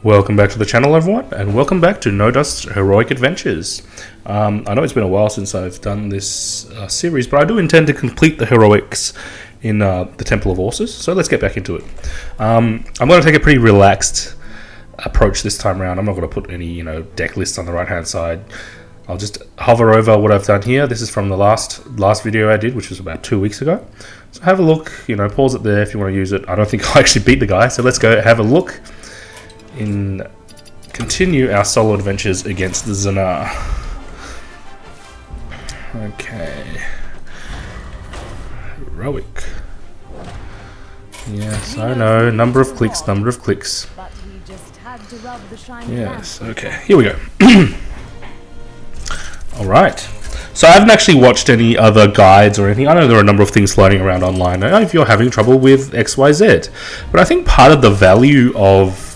Welcome back to the channel, everyone, and welcome back to NoDust Heroic Adventures. I know it's been a while since I've done this series, but I do intend to complete the heroics in the Temple of Orsis, so let's get back into it. I'm going to take a pretty relaxed approach this time around. I'm not going to put any deck lists on the right hand side. I'll just hover over what I've done here. This is from the last video I did, which was about 2 weeks ago. So have a look, pause it there if you want to use it. I don't think I'll actually beat the guy, so let's go have a look and continue our solo adventures against the Zinaar. Okay. Heroic. Yes, I know. Number of clicks. Yes, okay. Here we go. Alright. So I haven't actually watched any other guides or anything. I know there are a number of things floating around online. I know if you're having trouble with XYZ. But I think part of the value of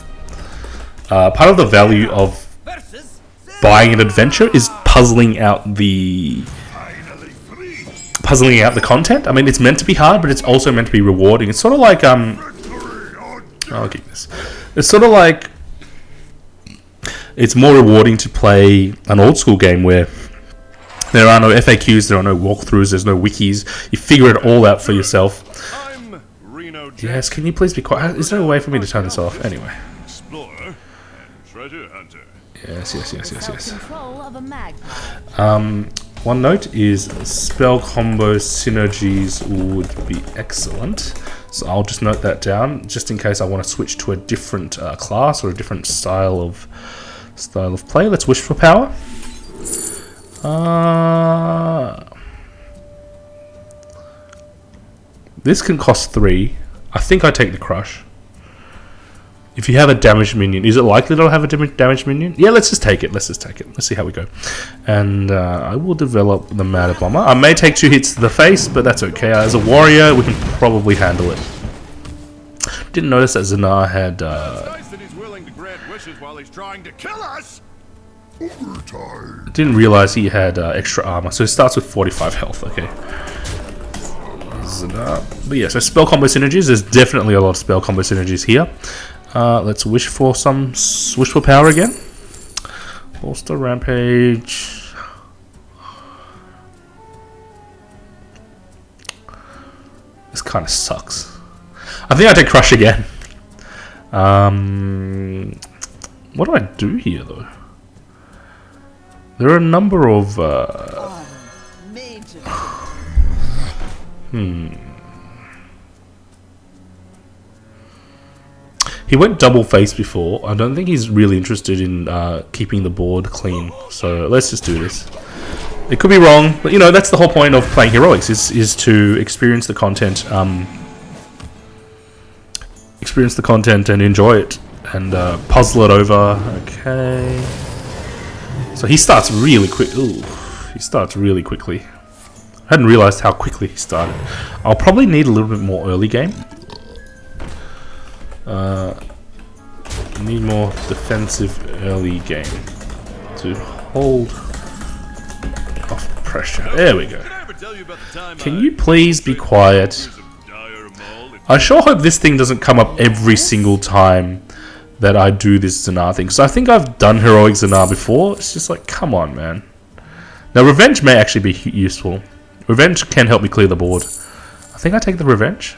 buying an adventure is puzzling out the content. I mean, it's meant to be hard, but it's also meant to be rewarding. It's sort of like I'll keep this. It's sort of like it's more rewarding to play an old school game where there are no FAQs, there are no walkthroughs, there's no wikis. You figure it all out for yourself. Yes, can you please be quiet? Is there a way for me to turn this off? Anyway. Yes. One note is spell combo synergies would be excellent. So I'll just note that down, just in case I want to switch to a different class or a different style of play. Let's wish for power. This can cost 3. I think I take the crush. If you have a damaged minion, is it likely to have a damaged minion? Yeah, let's just take it. Let's see how we go. And I will develop the Mad Bomber. I may take 2 hits to the face, but that's okay. As a warrior, we can probably handle it. Didn't notice that Zinaar had... Didn't realize he had extra armor, so he starts with 45 health. Okay. Zinaar. But yeah, so spell combo synergies. There's definitely a lot of spell combo synergies here. Let's wish for power again. Bolster Rampage. This kind of sucks. I think I take Crush again. What do I do here though? There are a number of He went double face before. I don't think he's really interested in keeping the board clean. So let's just do this. It could be wrong, but that's the whole point of playing heroics is to experience the content, and enjoy it and puzzle it over. Okay. So he starts really quick. Ooh, he starts really quickly. I hadn't realized how quickly he started. I'll probably need a little bit more early game. Need more defensive early game to hold off pressure. There we go. Can you please be quiet? I sure hope this thing doesn't come up every single time that I do this Zinaar thing. So I think I've done heroic Zinaar before. It's just like, come on, man. Now revenge may actually be useful. Revenge can help me clear the board. I think I take the revenge.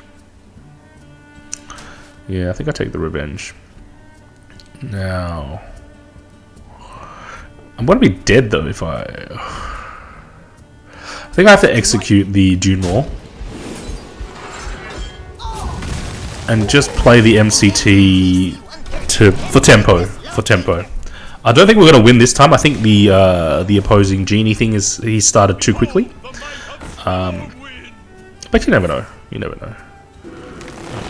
Yeah, I think I take the revenge. Now, I'm going to be dead though if I think I have to execute the Dune Maw and just play the MCT for tempo. I don't think we're going to win this time. I think the opposing genie thing he started too quickly. But you never know.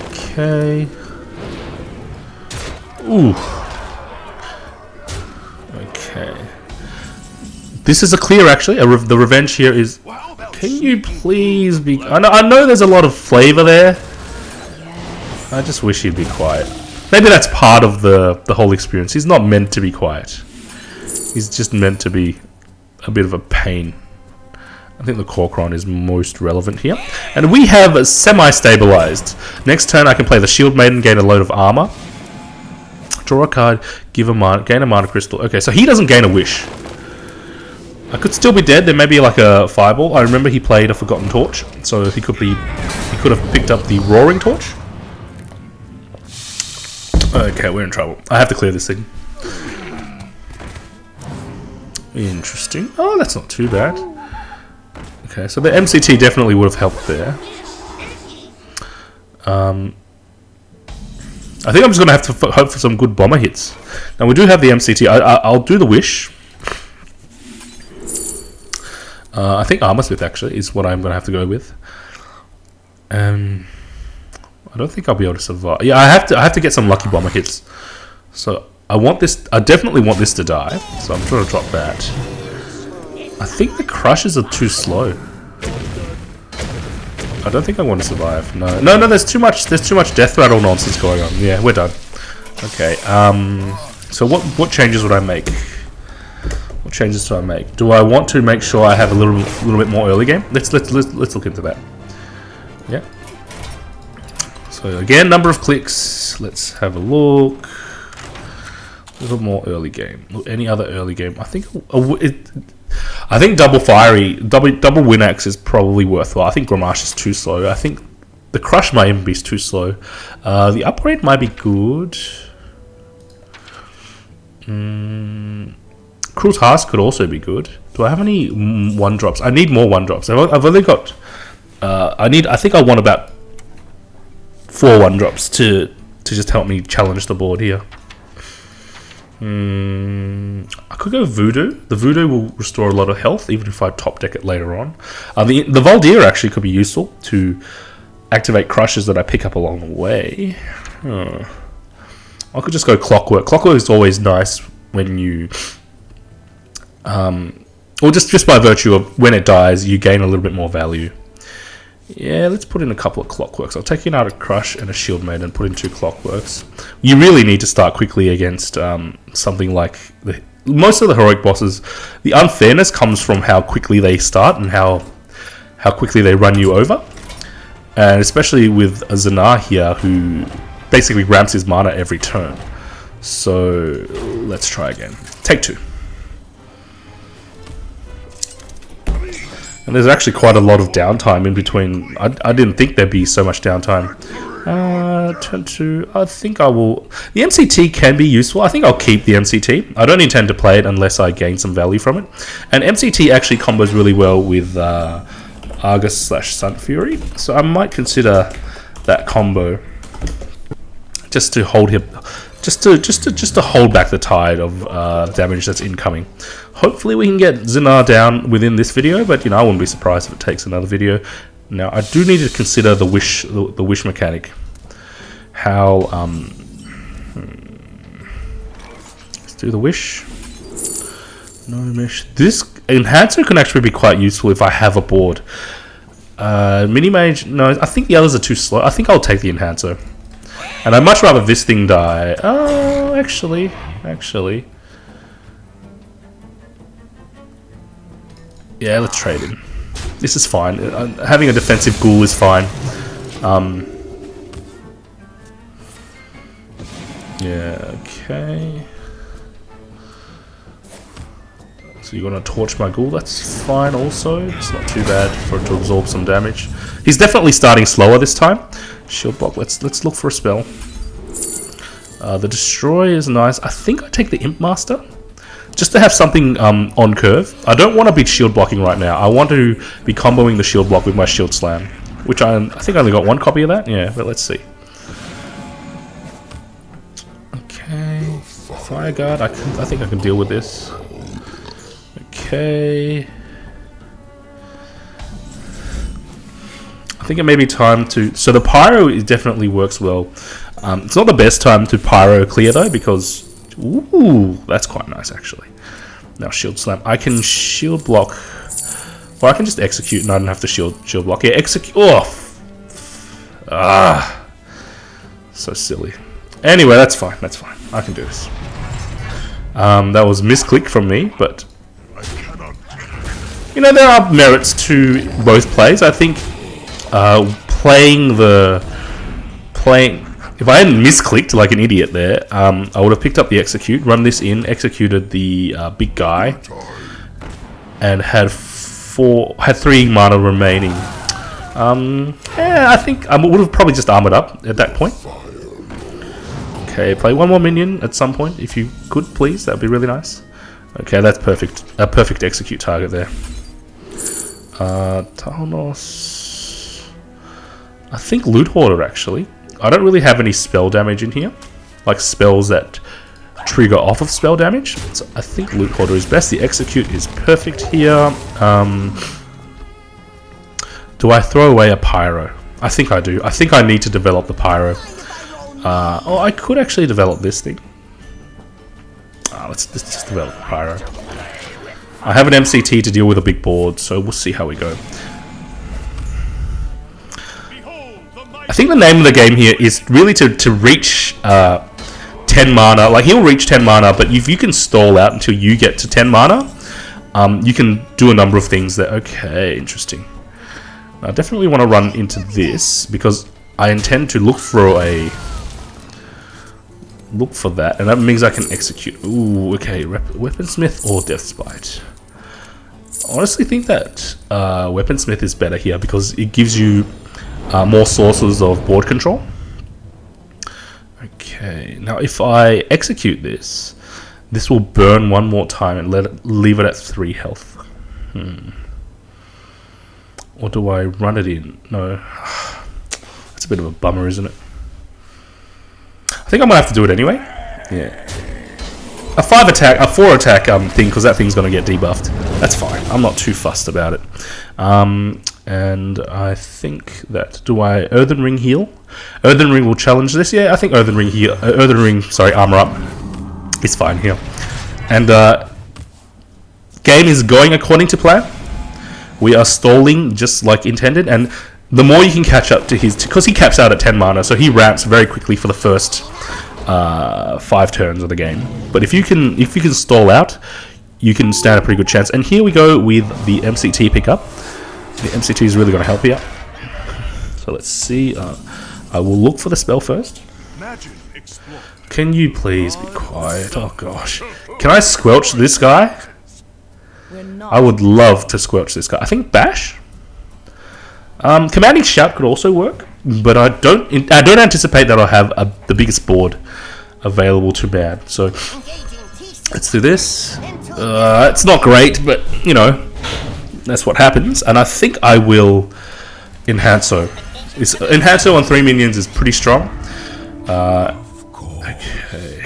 Okay. Ooh. Okay. This is a clear, actually. The revenge here is... Can you please be... I know there's a lot of flavor there. I just wish he'd be quiet. Maybe that's part of the whole experience. He's not meant to be quiet. He's just meant to be a bit of a pain. I think the Corcoran is most relevant here. And we have semi-stabilized. Next turn I can play the Shield Maiden, gain a load of armor. Draw a card, gain a mana crystal. Okay, so he doesn't gain a wish. I could still be dead. There may be like a fireball. I remember he played a Forgotten Torch, so he could have picked up the Roaring Torch. Okay, we're in trouble. I have to clear this thing. Interesting. Oh, that's not too bad. Okay, so the MCT definitely would have helped there. I think I'm just going to have to hope for some good bomber hits. Now, we do have the MCT. I'll do the wish. I think Armor Smith, actually, is what I'm going to have to go with. I don't think I'll be able to survive. Yeah, I have to get some lucky bomber hits. So, I definitely want this to die. So, I'm trying to drop that. I think the crushes are too slow. I don't think I want to survive. No, there's too much death rattle nonsense going on. Yeah, we're done. Okay. So what changes would I make? What changes do I make? Do I want to make sure I have a little bit more early game? Let's look into that. Yeah. So again, number of clicks. Let's have a look. A little more early game. Any other early game? I think double win axe is probably worthwhile. I think Grammash is too slow. I think the crush might even be too slow. The upgrade might be good. Cruel Task could also be good. Do I have any 1-drops? I need more 1-drops. I've only got. I think I want about 4 1-drops to just help me challenge the board here. I could go Voodoo. The Voodoo will restore a lot of health, even if I top deck it later on. The Valdir actually could be useful to activate crushes that I pick up along the way. I could just go Clockwork. Clockwork is always nice when you... or just by virtue of when it dies, you gain a little bit more value. Yeah, let's put in a couple of Clockworks. I'll take in out a Crush and a Shield Maiden and put in 2 Clockworks. You really need to start quickly against something like... most of the heroic bosses, the unfairness comes from how quickly they start and how quickly they run you over. And especially with a Zinaar here, who basically ramps his mana every turn. So, let's try again. Take 2. And there's actually quite a lot of downtime in between. I didn't think there'd be so much downtime. Turn 2. I think I will... The MCT can be useful. I think I'll keep the MCT. I don't intend to play it unless I gain some value from it. And MCT actually combos really well with Argus/Sun Fury. So I might consider that combo just to hold him... Just to hold back the tide of damage that's incoming. Hopefully we can get Zinaar down within this video, but I wouldn't be surprised if it takes another video. Now I do need to consider the wish mechanic. How let's do the wish. No wish. This enhancer can actually be quite useful if I have a board. Mini mage, no, I think the others are too slow. I think I'll take the enhancer. And I'd much rather this thing die. Oh, actually. Yeah, let's trade in. This is fine. Having a defensive ghoul is fine. Yeah, okay. So you're going to torch my ghoul. That's fine also. It's not too bad for it to absorb some damage. He's definitely starting slower this time. Shield block. Let's look for a spell. The Destroy is nice. I think I take the Imp Master just to have something on curve. I don't want to be shield blocking right now. I want to be comboing the shield block with my Shield Slam, which I think I only got 1 copy of that. Yeah, but let's see. Okay, Fire Guard. I think I can deal with this. Okay. I think it may be time to... So the Pyro definitely works well. It's not the best time to Pyro clear though, because... Ooh, that's quite nice actually. Now Shield Slam. I can shield block... Or I can just execute and I don't have to shield block. Yeah, execute... Oh! So silly. Anyway, that's fine. I can do this. That was misclick from me, but... there are merits to both plays. I think... If I hadn't misclicked like an idiot there, I would have picked up the execute, run this in, executed the big guy, and had 3 mana remaining. Yeah, I think I would have probably just armored up at that point. Okay, play 1 more minion at some point if you could, please. That would be really nice. Okay, that's perfect. A perfect execute target there. Talnos. I think Loot Hoarder actually. I don't really have any spell damage in here, like spells that trigger off of spell damage. So I think Loot Hoarder is best. The execute is perfect here. Do I throw away a Pyro? I think I do. I think I need to develop the Pyro. Oh, I could actually develop this thing. Let's just develop the Pyro. I have an MCT to deal with a big board, so we'll see how we go. I think the name of the game here is really to reach 10 mana. Like, he'll reach 10 mana, but if you can stall out until you get to 10 mana, you can do a number of things there. Okay, interesting. I definitely want to run into this because I intend to look for that, and that means I can execute. Ooh, okay, Weaponsmith or Deathspite. I honestly think that Weaponsmith is better here because it gives you more sources of board control. Okay, now if I execute this, this will burn 1 more time and leave it at 3 health. Or do I run it in? No. That's a bit of a bummer, isn't it? I think I'm gonna have to do it anyway. Yeah. A 4 attack thing, because that thing's gonna get debuffed. That's fine. I'm not too fussed about it. And I think that, do I Earthen Ring heal? Earthen Ring will challenge this. Yeah, I think Earthen Ring heal. Armor up. It's fine here. And game is going according to plan. We are stalling just like intended, and the more you can catch up to his, because he caps out at 10 mana, so he ramps very quickly for the first 5 turns of the game. But if you can stall out, you can stand a pretty good chance. And here we go with the MCT pickup. The MCT is really going to help here. So let's see. I will look for the spell first. Can you please be quiet? Oh gosh. Can I squelch this guy? I would love to squelch this guy. I think Bash. Commanding Shout could also work, but I don't anticipate that I'll have the biggest board available to man. So let's do this. It's not great, but you know, that's what happens. And I think I will Enhancer. Enhancer on 3 minions is pretty strong. Okay,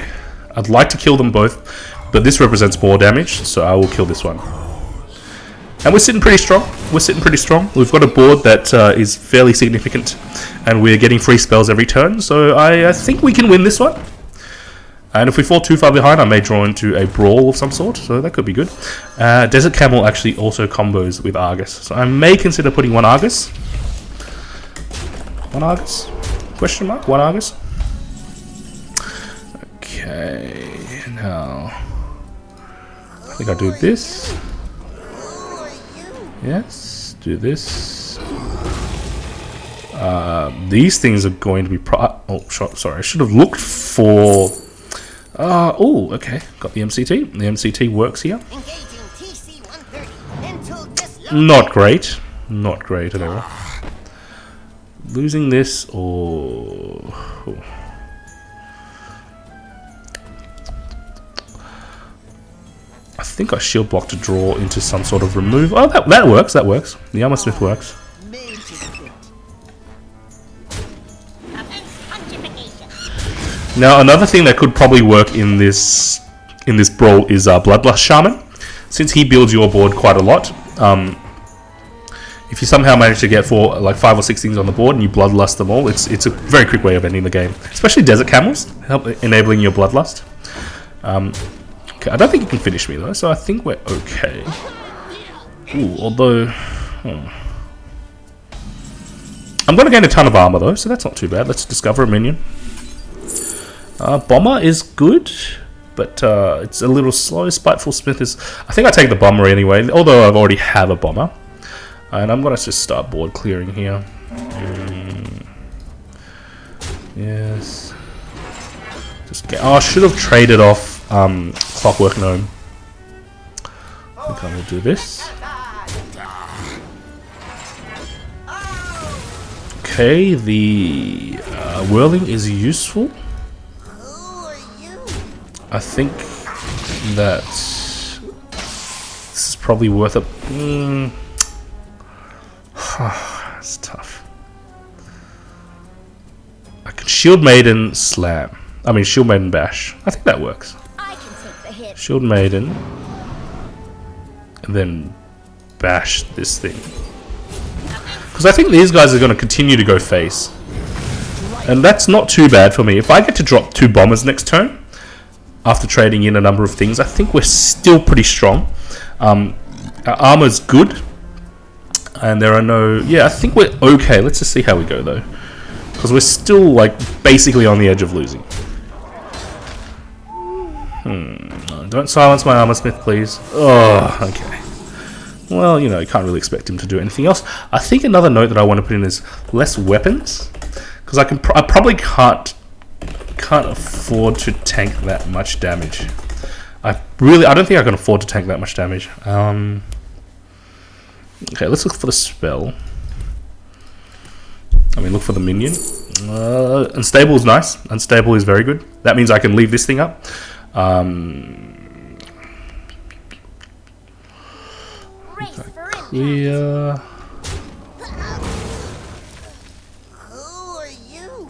I'd like to kill them both, but this represents more damage, so I will kill this one. And we're sitting pretty strong. We've got a board that is fairly significant, and we're getting free spells every turn, so I think we can win this one. And if we fall too far behind, I may draw into a brawl of some sort, so that could be good. Desert Camel actually also combos with Argus, so I may consider putting 1 Argus. 1 Argus? Question mark? 1 Argus? Okay, now I think I'll do this. Yes, do this. These things are going to be sorry, I should have looked for... oh, okay, got the MCT. The MCT works here. Not great at all. Losing this or... I think I shield block to draw into some sort of remove. Oh, that works. The Armor Smith works. Now, another thing that could probably work in this brawl is Bloodlust Shaman. Since he builds your board quite a lot, if you somehow manage to get 5 or 6 things on the board and you Bloodlust them all, it's a very quick way of ending the game. Especially Desert Camels, enabling your Bloodlust. Okay, I don't think you can finish me though, so I think we're okay. Ooh, although... I'm going to gain a ton of armor though, so that's not too bad. Let's discover a minion. Bomber is good, but it's a little slow. Spiteful Smith is... I think I take the bomber anyway, although I already have a bomber. And I'm going to just start board clearing here. Yes. Oh, I should have traded off Clockwork Gnome. I think I will do this. Okay, the whirling is useful. I think that this is probably worth it. It's tough. I can Shield Maiden Slam. I mean Shield Maiden Bash. I think that works. Shield Maiden. And then bash this thing. Because I think these guys are going to continue to go face. And that's not too bad for me. If I get to drop 2 bombers next turn, after trading in a number of things, I think we're still pretty strong. Our armor's good. And there are no... Yeah, I think we're okay. Let's just see how we go, though. Because we're still, like, basically on the edge of losing. Don't silence my armor smith, please. Oh, okay. Well, you know, you can't really expect him to do anything else. I think another note that I want to put in is less weapons. Because I probably can't afford to tank that much damage. I don't think I can afford to tank that much damage. Okay, let's look for the spell. I mean, look for the minion. Unstable is nice. Unstable is very good. That means I can leave this thing up. Clear. Who are you?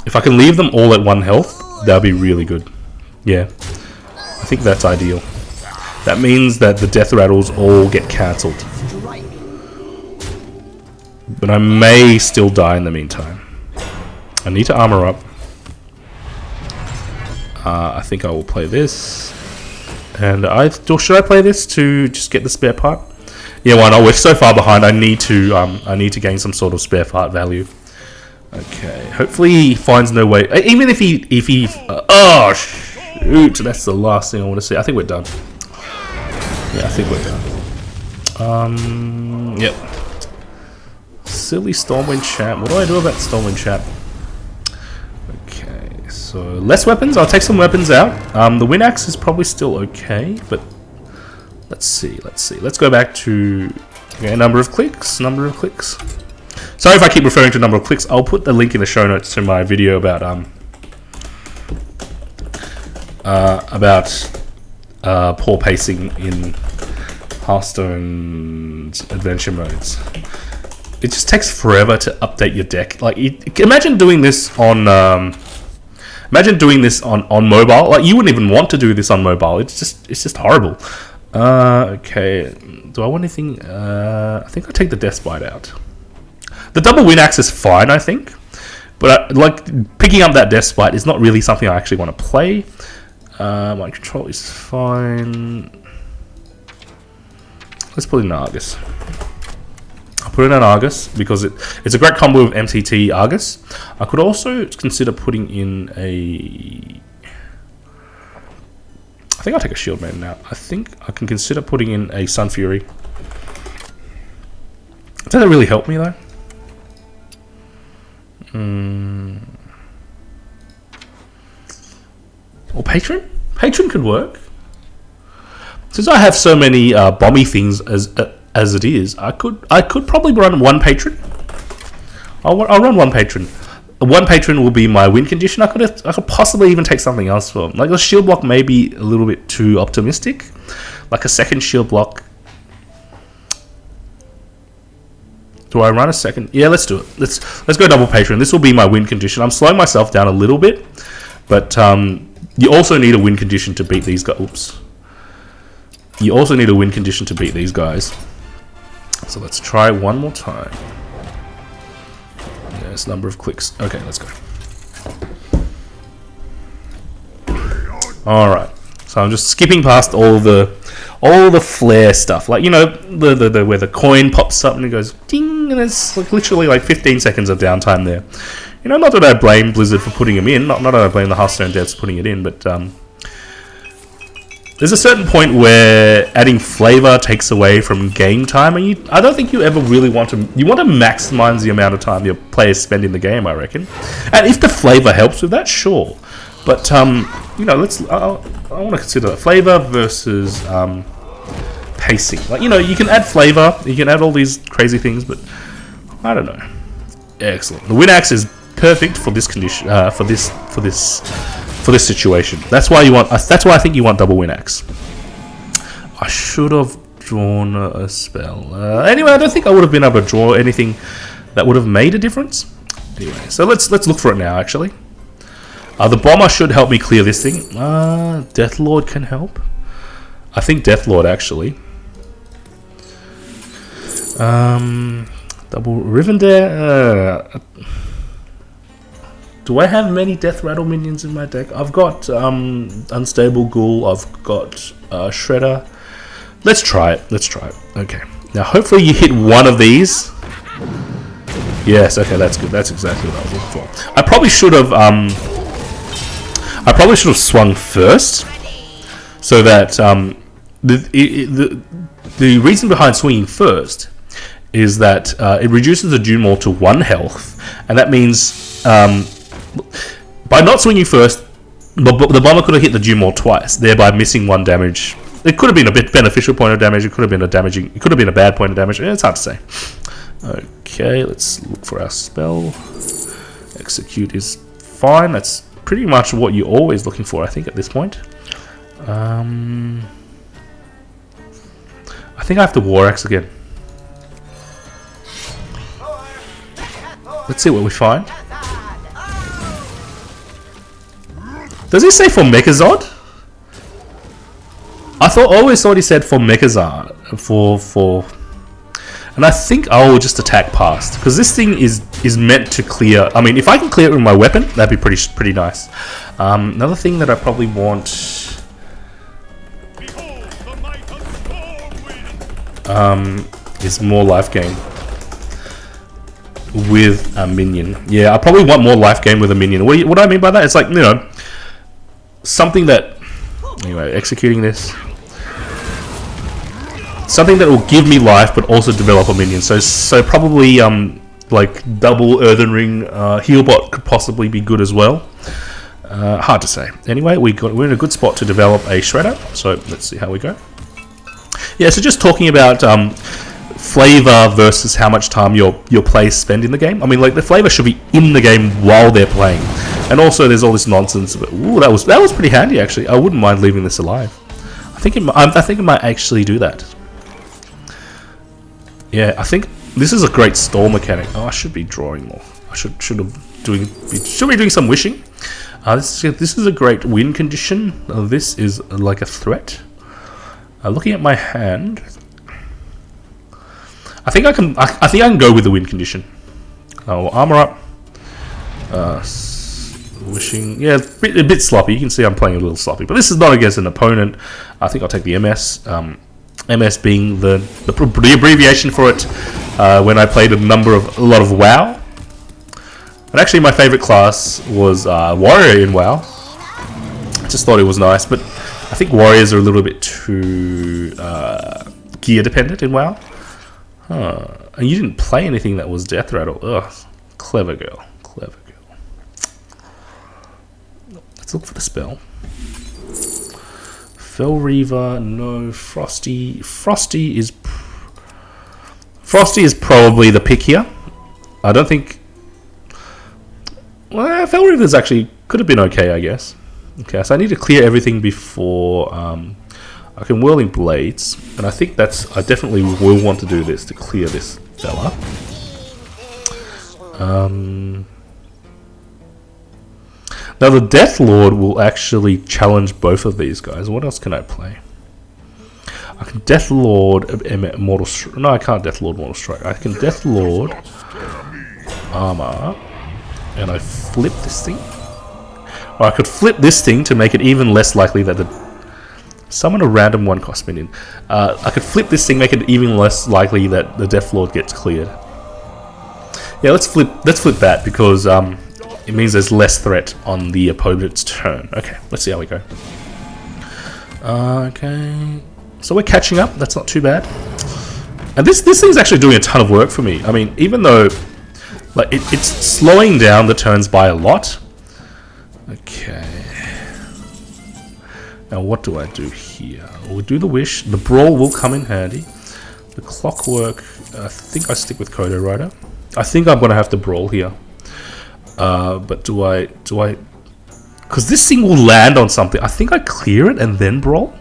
If I can leave them all at 1 health, that'd be really good. Yeah, I think that's ideal. That means that the death rattles all get cancelled. But I may still die in the meantime. I need to armor up. I think I will play this. And should I play this to just get the spare part? Yeah, why not? We're so far behind. I need to gain some sort of spare part value. Okay. Hopefully he finds no way. Even if he oh shoot! That's the last thing I want to see. I think we're done. Yeah, I think we're done. Yep. Silly Stormwind Champ. What do I do about Stormwind Champ? Okay, so less weapons. I'll take some weapons out. The Wind Axe is probably still okay, but let's see. Let's go back to number of clicks. Sorry if I keep referring to number of clicks. I'll put the link in the show notes to my video about poor pacing in Hearthstone's adventure modes. It just takes forever to update your deck. Like, imagine doing this on mobile. Like, you wouldn't even want to do this on mobile. It's just horrible. Okay, do I want anything? I think I'll take the Death Bite out. The double Wind Axe is fine, I think, but picking up that Death Spite is not really something I actually want to play. My control is fine. Let's put in Argus. I'll put in an Argus because it's a great combo with MCT Argus. I could also consider putting in a... I think I'll take a Shield Maiden out. I think I can consider putting in a Sun Fury. Does that really help me though? Or Patron? Patron could work. Since I have so many bomby things as it is, I could probably run 1 Patron. I'll run 1 Patron. 1 Patron will be my win condition. I could possibly even take something else for them. Like the shield block may be a little bit too optimistic. Like a second shield block. Do I run a second? Yeah, let's do it. Let's go double Patron. This will be my win condition. I'm slowing myself down a little bit, but you also need a win condition to beat these guys. Oops. You also need a win condition to beat these guys. So let's try one more time. Yes, number of clicks. Okay, let's go. All right. So I'm just skipping past all the flare stuff, like, you know, the where the coin pops up and it goes ding, and it's like literally like 15 seconds of downtime there. You know, not that I blame Blizzard for putting them in, not that I blame the Hearthstone devs for putting it in, but there's a certain point where adding flavor takes away from game time, and I don't think you ever really want to. You want to maximize the amount of time your players spend in the game, I reckon. And if the flavor helps with that, sure. But you know, I want to consider flavor versus pacing. Like, you know, you can add flavor, you can add all these crazy things, but I don't know. Excellent. The win axe is perfect for this condition. For this situation. That's why you want. That's why I think you want double win axe. I should have drawn a spell. Anyway, I don't think I would have been able to draw anything that would have made a difference. Anyway, so let's look for it now. Actually, the bomber should help me clear this thing. Deathlord can help. I think Deathlord actually. Double Rivendare. Do I have many Death Rattle minions in my deck? I've got Unstable Ghoul, I've got Shredder. Let's try it. Okay. Now hopefully you hit one of these. Yes, okay, that's good. That's exactly what I was looking for. I probably should have swung first. So that the reason behind swinging first is that it reduces the Dune Maul to 1 health, and that means by not swinging first, the bomber could have hit the Dune Maul twice, thereby missing 1 damage. It could have been a bit beneficial point of damage. It could have been a bad point of damage. It's hard to say. Okay, let's look for our spell. Execute is fine. That's pretty much what you're always looking for, I think, at this point. I think I have to War Axe again. Let's see what we find. Does he say for Mechazod? I always thought he said for Mechazard. And I think I will just attack past, because this thing is meant to clear. I mean, if I can clear it with my weapon, that'd be pretty nice. Another thing that I probably want is more life gain with a minion. Yeah, I probably want more life gain with a minion. What do I mean by that? It's like, you know, something that, anyway, executing this, something that will give me life but also develop a minion. So probably like double Earthen Ring Healbot could possibly be good as well. Hard to say. Anyway, we're in a good spot to develop a Shredder. So let's see how we go. Yeah, so just talking about flavor versus how much time your players spend in the game. I mean, like, the flavor should be in the game while they're playing, and also there's all this nonsense. But ooh, that was pretty handy actually. I wouldn't mind leaving this alive. I think it might actually do that. Yeah, I think this is a great stall mechanic. Oh, I should be drawing more. I should be doing some wishing. This is a great win condition. This is like a threat. Looking at my hand, I think I can go with the win condition. Oh, armor up. Wishing, yeah, a bit sloppy. You can see I'm playing a little sloppy, but this is not against an opponent. I think I'll take the MS. MS being the abbreviation for it when I played a lot of WoW. And actually, my favorite class was Warrior in WoW. I just thought it was nice, but I think Warriors are a little bit too gear dependent in WoW. And you didn't play anything that was Death Rattle. Ugh, clever girl. Let's look for the spell. Fell Reaver, no. Frosty is probably the pick here. I don't think. Well, Fell Reaver's actually could have been okay, I guess. Okay, so I need to clear everything before I can Whirling Blades, and I think I definitely will want to do this to clear this fella. Now the Death Lord will actually challenge both of these guys. What else can I play? I can Death Lord Mortal Strike. No, I can't Death Lord Mortal Strike. I can Death Lord Armor, and I flip this thing. Or I could flip this thing to make it even less likely that summon a random 1-cost minion. I could flip this thing, make it even less likely that the Death Lord gets cleared. Yeah, let's flip that, because it means there's less threat on the opponent's turn. Okay, let's see how we go. Okay. So we're catching up. That's not too bad. And this thing's actually doing a ton of work for me. I mean, even though like it's slowing down the turns by a lot. Okay. Now what do I do here? We'll do the wish. The brawl will come in handy. The clockwork. I think I stick with Kodo Rider. I think I'm gonna have to brawl here. But do I? Because this thing will land on something. I think I clear it and then brawl.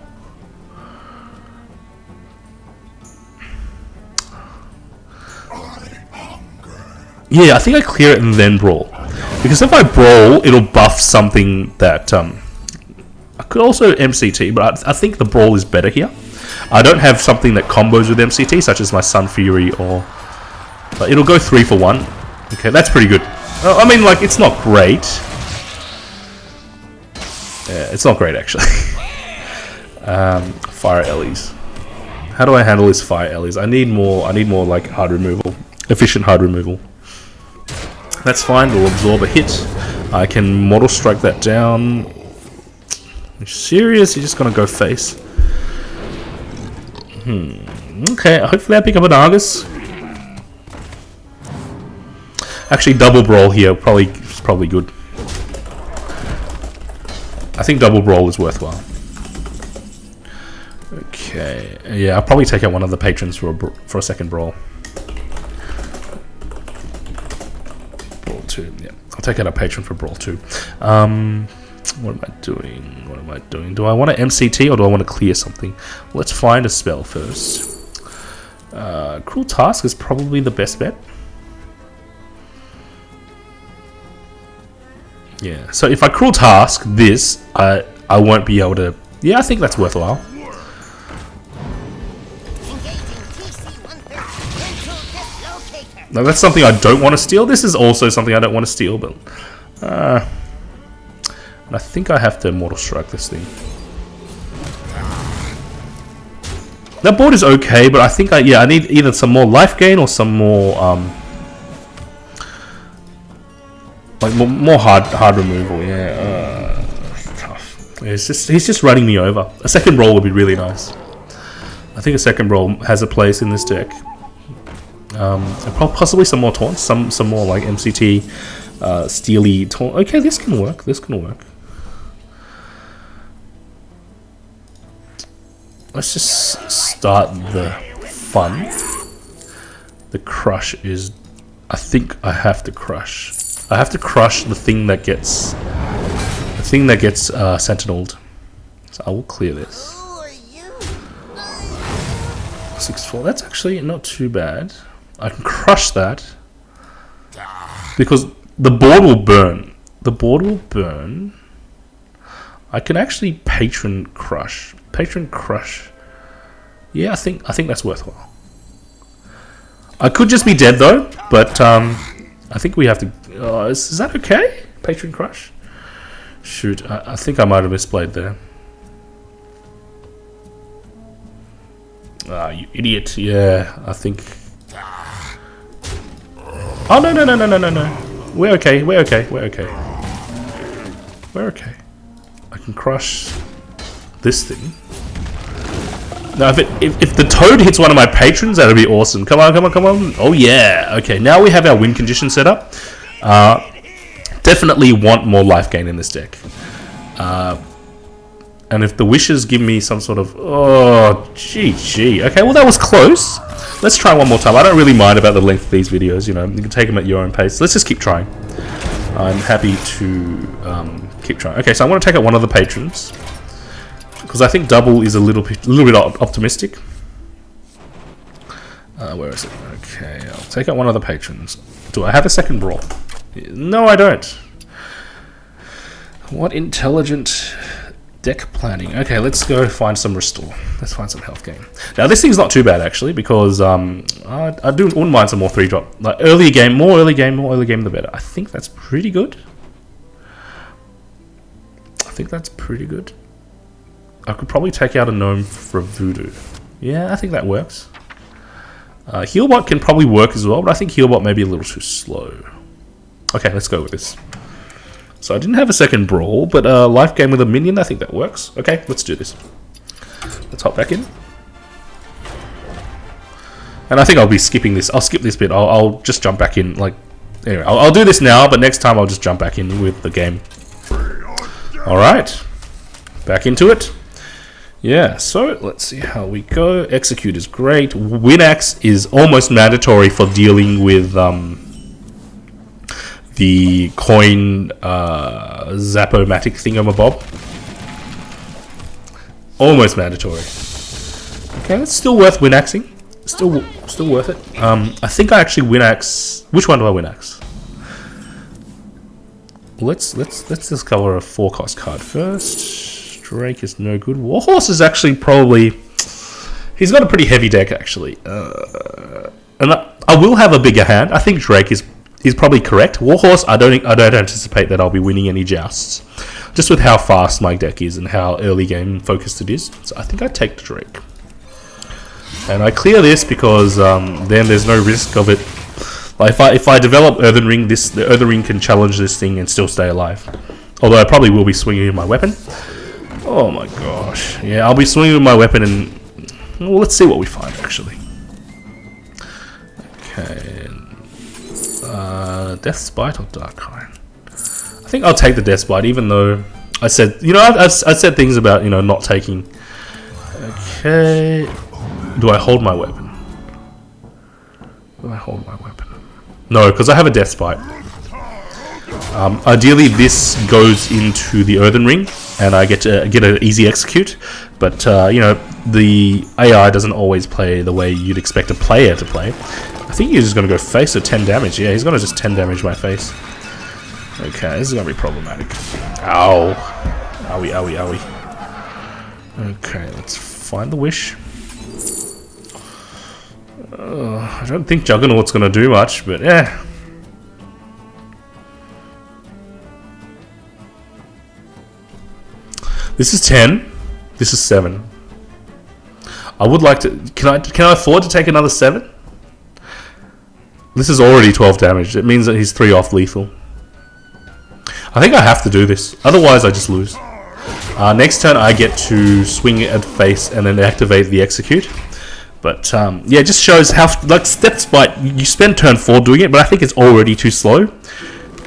Yeah, I think I clear it and then brawl. Because if I brawl, it'll buff something that I could also MCT, but I think the brawl is better here. I don't have something that combos with MCT, such as my Sun Fury, or but it'll go 3 for 1. Okay, that's pretty good. I mean, like, it's not great. Yeah, it's not great actually. Fire Ellies. How do I handle this Fire Ellies? I need more like hard removal, efficient hard removal. That's fine. We'll absorb a hit. I can Mortal Strike that down. Are you serious? You're just gonna go face. Okay. Hopefully I pick up an Argus. Actually, double brawl here is probably good. I think double brawl is worthwhile. Okay. Yeah, I'll probably take out one of the patrons for a second brawl. Brawl 2. Yeah, I'll take out a patron for brawl 2. What am I doing? Do I want to MCT or do I want to clear something? Let's find a spell first. Cruel Task is probably the best bet. Yeah, so if I Cruel Task this, I won't be able to... Yeah, I think that's worthwhile. Now that's something I don't want to steal. This is also something I don't want to steal, but... and I think I have to Mortal Strike this thing. That board is okay, but I think I need either some more life gain or some more like more hard removal. Yeah, tough. He's just running me over. A second roll would be really nice. I think a second roll has a place in this deck. And possibly some more taunts, some more like MCT, steely taunt. Okay, this can work. This can work. Let's just start the fun. The crush is... I think I have to crush. I have to crush the thing that gets... sentineled. So I will clear this. 6-4. That's actually not too bad. I can crush that. Because the board will burn. The board will burn. I can actually patron crush. Patron crush. Yeah, I think that's worthwhile. I could just be dead though, but I think we have to. Is that okay? Patron crush. Shoot, I think I might have misplayed there. Ah, you idiot! Yeah, I think. Oh no! We're okay. We're okay. We're okay. We're okay. I can crush this thing. Now, if the toad hits one of my patrons, that'd be awesome. Come on. Oh yeah. Okay, now we have our win condition set up. Definitely want more life gain in this deck. And if the wishes give me some sort of... Oh, GG. Okay, well that was close. Let's try one more time. I don't really mind about the length of these videos, you know. You can take them at your own pace. Let's just keep trying. I'm happy to keep trying. Okay, so I want to take out one of the patrons. Because I think double is a little bit optimistic. Where is it? Okay, I'll take out one of the patrons. Do I have a second brawl? No, I don't. What intelligent deck planning. Okay, let's go find some restore. Let's find some health gain. Now, this thing's not too bad, actually, because I wouldn't mind some more 3-drop. Like, early game, more early game, the better. I think that's pretty good. I could probably take out a gnome for a voodoo. Yeah, I think that works. Healbot can probably work as well, but I think Healbot may be a little too slow. Okay, let's go with this. So I didn't have a second brawl, but life gain with a minion, I think that works. Okay, let's do this. let's hop back in. And I think I'll be skipping this. I'll skip this bit. I'll just jump back in. Like, anyway, I'll do this now, but next time I'll just jump back in with the game. All right, back into it. Yeah, so let's see how we go. Execute is great. Winax is almost mandatory for dealing with the coin Zap-O-Matic thingamabob. Almost mandatory. Okay, it's still worth Winaxing. Still worth it. I think I actually Winax. Which one do I Winax? Let's discover a 4-cost card first. Drake is no good. Warhorse is actually probably. He's got a pretty heavy deck actually, and I will have a bigger hand. I think Drake is probably correct. Warhorse, I don't anticipate that I'll be winning any jousts, just with how fast my deck is and how early game focused it is. So I think I take the Drake. And I clear this because then there's no risk of it. Like if I develop Earthen Ring, the Earthen Ring can challenge this thing and still stay alive. Although I probably will be swinging with my weapon. Oh my gosh. Yeah, I'll be swinging with my weapon and... Well, let's see what we find actually. Okay. Death Spite or Dark Iron? I think I'll take the Death Spite, even though I said... You know, I've said things about, you know, not taking... Okay... Do I hold my weapon? Do I hold my weapon? No, because I have a Death Spite. Ideally, this goes into the Earthen Ring, and I get an easy execute. But you know, the AI doesn't always play the way you'd expect a player to play. I think he's just going to go face at 10 damage. Yeah, he's going to just 10 damage my face. Okay, this is going to be problematic. Ow. Owie, owie, owie. Okay, let's find the wish. I don't think Juggernaut's going to do much, but yeah. This is 10. This is 7. I would like to... Can I afford to take another 7? This is already 12 damage. It means that he's 3 off lethal. I think I have to do this. Otherwise, I just lose. Next turn, I get to swing at face and then activate the execute. But yeah, it just shows how, like, Step Spite, you spend turn 4 doing it, but I think it's already too slow.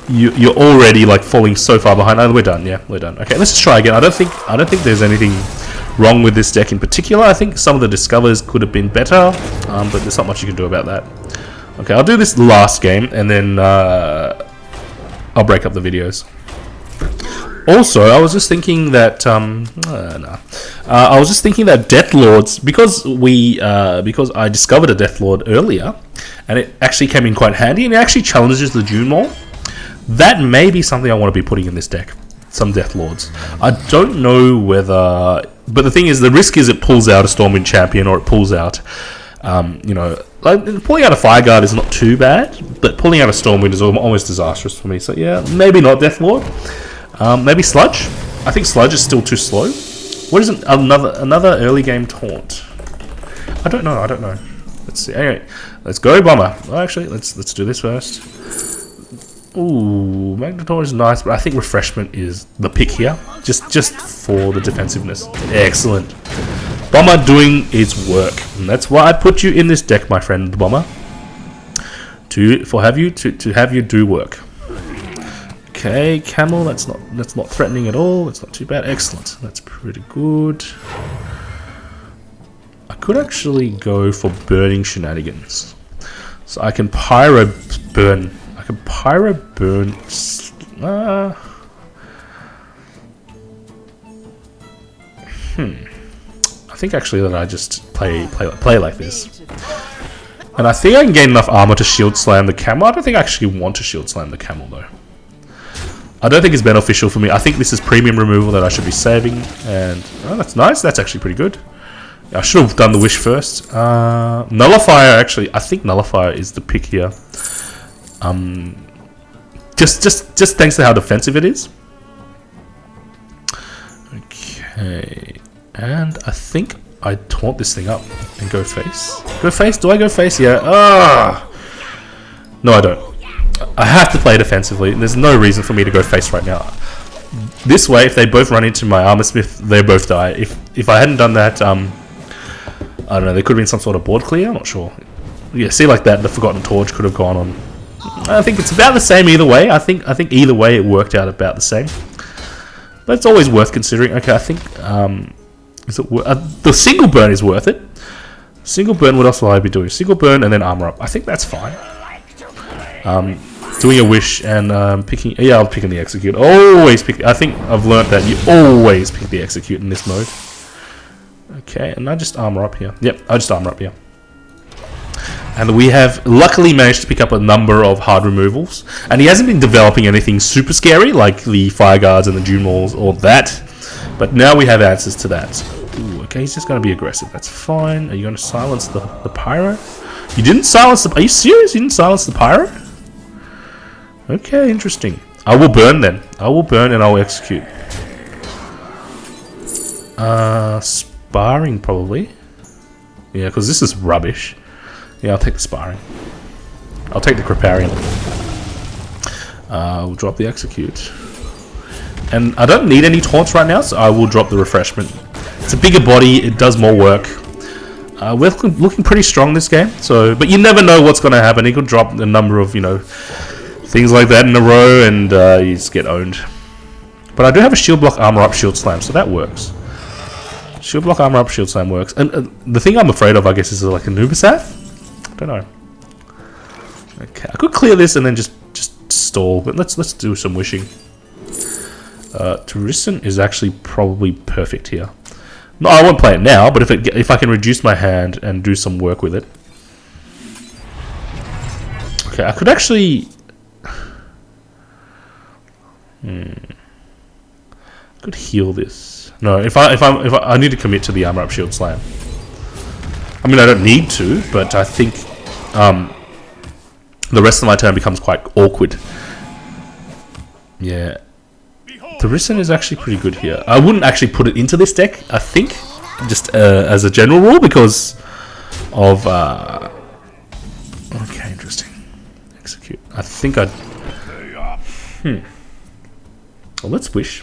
You're already like falling so far behind. Oh, we're done. Yeah, we're done. Okay, let's just try again. I don't think there's anything wrong with this deck in particular. I think some of the discovers could have been better, but there's not much you can do about that. Okay, I'll do this last game and then I'll break up the videos. Also, I was just thinking that I was just thinking that Death Lords, because I discovered a Death Lord earlier, and it actually came in quite handy, and it actually challenges the Dune Maul. That may be something I want to be putting in this deck. Some Death Lords. I don't know whether, but the thing is, the risk is it pulls out a Stormwind Champion, or it pulls out, you know, like pulling out a Fire Guard is not too bad, but pulling out a Stormwind is almost disastrous for me. So yeah, maybe not Death Lord. Maybe Sludge. I think Sludge is still too slow. What is another early game taunt? I don't know. Let's see. Anyway, let's go Bomber. Well, actually, let's do this first. Ooh, Magnetor is nice, but I think Refreshment is the pick here, just for the defensiveness. Excellent. Bomber doing its work, and that's why I put you in this deck, my friend, the Bomber. To have you do work. Okay, Camel. That's not threatening at all. That's not too bad. Excellent. That's pretty good. I could actually go for burning shenanigans, so I can Pyro burn. I think actually that I just play like this, and I think I can gain enough armor to shield slam the Camel. I don't think I actually want to shield slam the Camel though. I don't think it's beneficial for me. I think this is premium removal that I should be saving, and oh, that's nice. That's actually pretty good. I should have done the wish first. Nullifier, actually, I think Nullifier is the pick here. Just thanks to how defensive it is. Okay, and I think I taunt this thing up and go face. Go face? Do I go face? Yeah. No, I don't. I have to play defensively. There's no reason for me to go face right now. This way, if they both run into my Armorsmith, they both die. If I hadn't done that, I don't know, there could have been some sort of board clear, I'm not sure. Yeah, see like that, the Forgotten Torch could have gone on. I think it's about the same either way. I think either way it worked out about the same. But it's always worth considering. Okay, I think the single burn is worth it. Single burn, what else will I be doing? Single burn and then armor up. I think that's fine. Doing a wish and picking... Yeah, I'm picking the execute. Always pick... I think I've learnt that you always pick the execute in this mode. Okay, and I just armor up here. Yep, I just armor up here. And we have luckily managed to pick up a number of hard removals. And he hasn't been developing anything super scary, like the Fire Guards and the Doom Walls or that. But now we have answers to that. Ooh, okay, he's just going to be aggressive. That's fine. Are you going to silence the Pyro? You didn't silence the... Are you serious? You didn't silence the Pyro? Okay, interesting. I will burn then. I will burn and I'll execute. Sparring probably. Yeah, because this is rubbish. Yeah, I'll take the sparring. I'll take the Creparian. We'll drop the execute. And I don't need any taunts right now, so I will drop the refreshment. It's a bigger body, it does more work. We're looking pretty strong this game, so but you never know what's going to happen. He could drop a number of, you know, things like that in a row, and you just get owned. But I do have a shield block, armor up, shield slam, so that works. Shield block, armor up, shield slam works. And the thing I'm afraid of, I guess, is like a Nubasath. I don't know. Okay, I could clear this and then just stall, but let's do some wishing. Terisen is actually probably perfect here. No, I won't play it now, but if I can reduce my hand and do some work with it. Okay, I could actually. I could heal this. No, if I need to commit to the armor up shield slam. I mean, I don't need to, but I think the rest of my turn becomes quite awkward. Yeah. The Risen is actually pretty good here. I wouldn't actually put it into this deck, I think, just as a general rule, because of... Okay, interesting. Execute. I think I'd... Well, let's wish.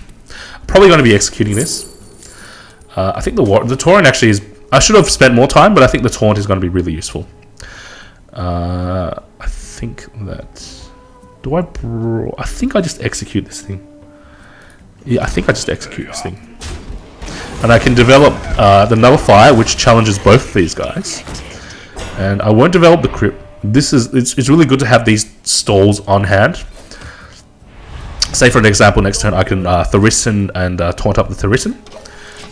I'm probably going to be executing this. I think the Tauren actually is... I should have spent more time, but I think the Taunt is going to be really useful. I think that... I think I just execute this thing. Yeah, I think I just execute this thing. And I can develop the Nullify, which challenges both of these guys. And I won't develop the Crypt. It's really good to have these stalls on hand. Say for an example, next turn I can Tharisen and taunt up the Tharisen.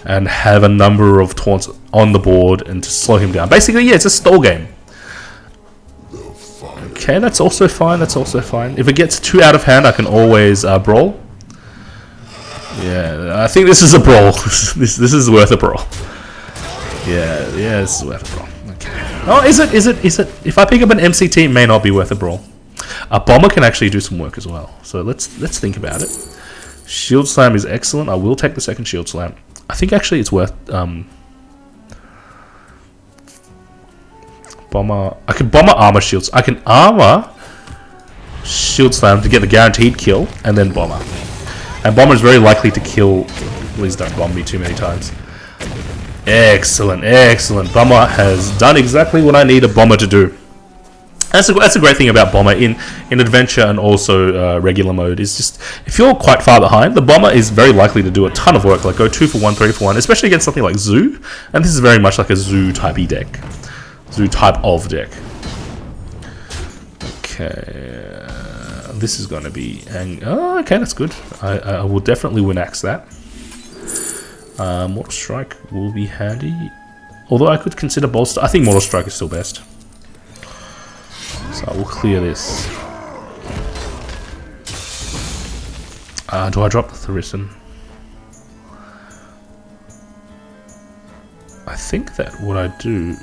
And have a number of taunts on the board and to slow him down. Basically, yeah, it's a stall game. Okay, that's also fine, that's also fine. If it gets too out of hand, I can always brawl. Yeah, I think this is a brawl. this is worth a brawl. Yeah, this is worth a brawl. Okay. Oh, is it? If I pick up an MCT, it may not be worth a brawl. A bomber can actually do some work as well. So let's think about it. Shield slam is excellent. I will take the second shield slam. I think actually it's worth bomber. I can bomber armor shields. I can armor shield slam to get the guaranteed kill, and then bomber. And bomber is very likely to kill. Please don't bomb me too many times. Excellent, excellent. Bomber has done exactly what I need a bomber to do. That's a great thing about bomber in adventure and also regular mode is just if you're quite far behind, the bomber is very likely to do a ton of work, like go 2 for 1, 3 for 1, especially against something like Zoo. And this is very much like a Zoo type-y deck, Zoo type of deck. Okay, this is going to be oh, okay, that's good. I will definitely win-axe that. Mortal Strike will be handy, although I could consider Bolster. I think Mortal Strike is still best. So I will clear this. Do I drop the Tharisen? I think that what I do.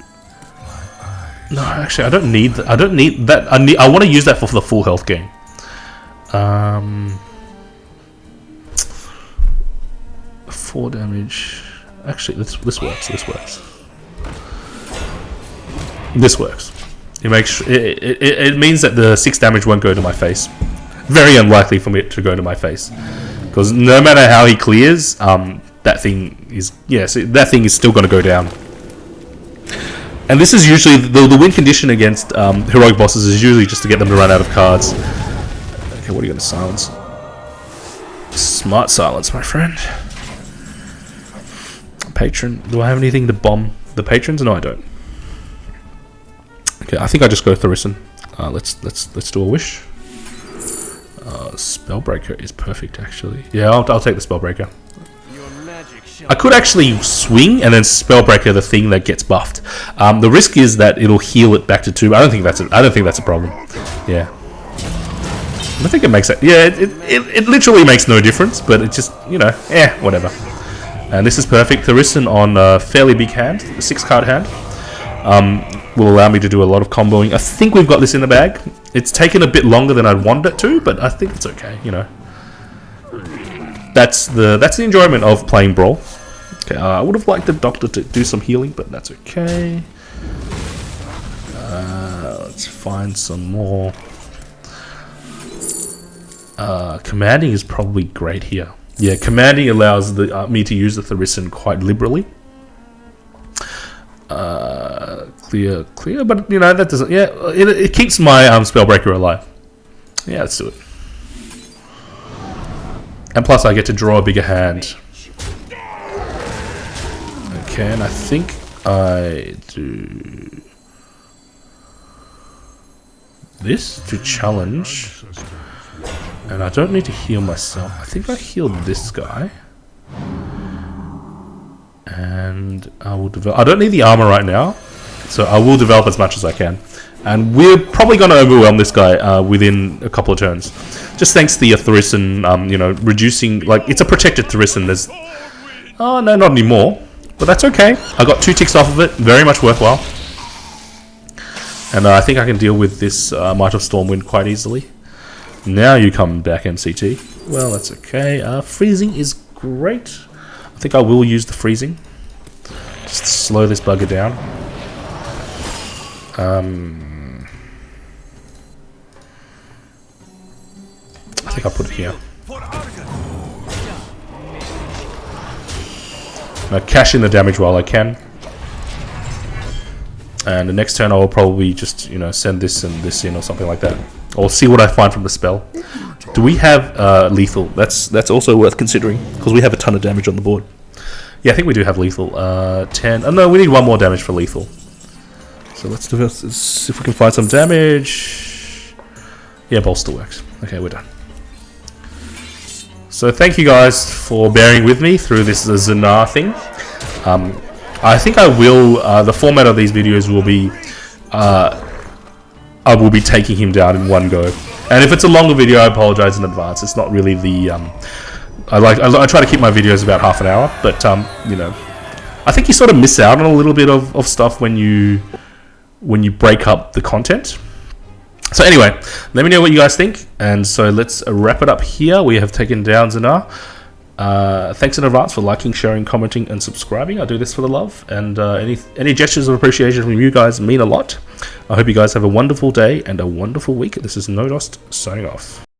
No, actually, I don't need that. I don't need that. I want to use that for the full health game. 4 damage. Actually, this works. This works. This works. It makes it means that the 6 damage won't go to my face. Very unlikely for it to go to my face, because no matter how he clears, that thing is that thing is still going to go down. And this is usually the win condition against heroic bosses is usually just to get them to run out of cards. Okay, what are you going to silence? Smart silence, my friend. Patron. Do I have anything to bomb the patrons? No, I don't. Okay, I think I just go Tharisen. Let's do a wish. Spellbreaker is perfect, actually. Yeah, I'll take the Spellbreaker. I could actually swing and then Spellbreaker the thing that gets buffed. The risk is that it'll heal it back to 2. I don't think that's a problem. Yeah, I think it makes it. Yeah, it literally makes no difference, but it just, you know, whatever. And this is perfect. Tharisen on a fairly big hand, a 6-card hand, will allow me to do a lot of comboing. I think we've got this in the bag. It's taken a bit longer than I'd wanted it to, but I think it's okay. You know, that's the enjoyment of playing Brawl. Okay, I would have liked the Doctor to do some healing, but that's okay. Let's find some more. Commanding is probably great here. Yeah, commanding allows me to use the Tharisen quite liberally. Clear, but you know that doesn't. Yeah, it keeps my Spellbreaker alive. Yeah, let's do it. And plus, I get to draw a bigger hand. Okay, and I think I do this to challenge. And I don't need to heal myself. I think I healed this guy. And I will develop. I don't need the armor right now, so I will develop as much as I can. And we're probably going to overwhelm this guy within a couple of turns. Just thanks to the Tharisen, you know, reducing, like, it's a protected Tharisen. There's, oh no, not anymore. But that's okay. I got 2 ticks off of it. Very much worthwhile. And I think I can deal with this Might of Stormwind quite easily. Now you come back, MCT. Well, that's okay. Freezing is great. I think I will use the freezing. Just to slow this bugger down. I think I'll put it here. Now cash in the damage while I can. And the next turn I will probably just, you know, send this and this in or something like that. Or see what I find from the spell. Do we have lethal? That's also worth considering, because we have a ton of damage on the board. Yeah, I think we do have lethal. 10. Oh no, we need 1 more damage for lethal. So let's do this. Let's see if we can find some damage. Yeah, bolster works. Okay, we're done. So thank you guys for bearing with me through this Zinaar thing. I think I will. The format of these videos will be. I will be taking him down in one go. And if it's a longer video, I apologize in advance. It's not really the. I try to keep my videos about half an hour, but you know, I think you sort of miss out on a little bit of stuff when you break up the content. So anyway, let me know what you guys think. And so let's wrap it up here. We have taken down Zinaar. Thanks in advance for liking, sharing, commenting, and subscribing. I do this for the love, and any gestures of appreciation from you guys mean a lot. I hope you guys have a wonderful day and a wonderful week. This is NoDust signing off.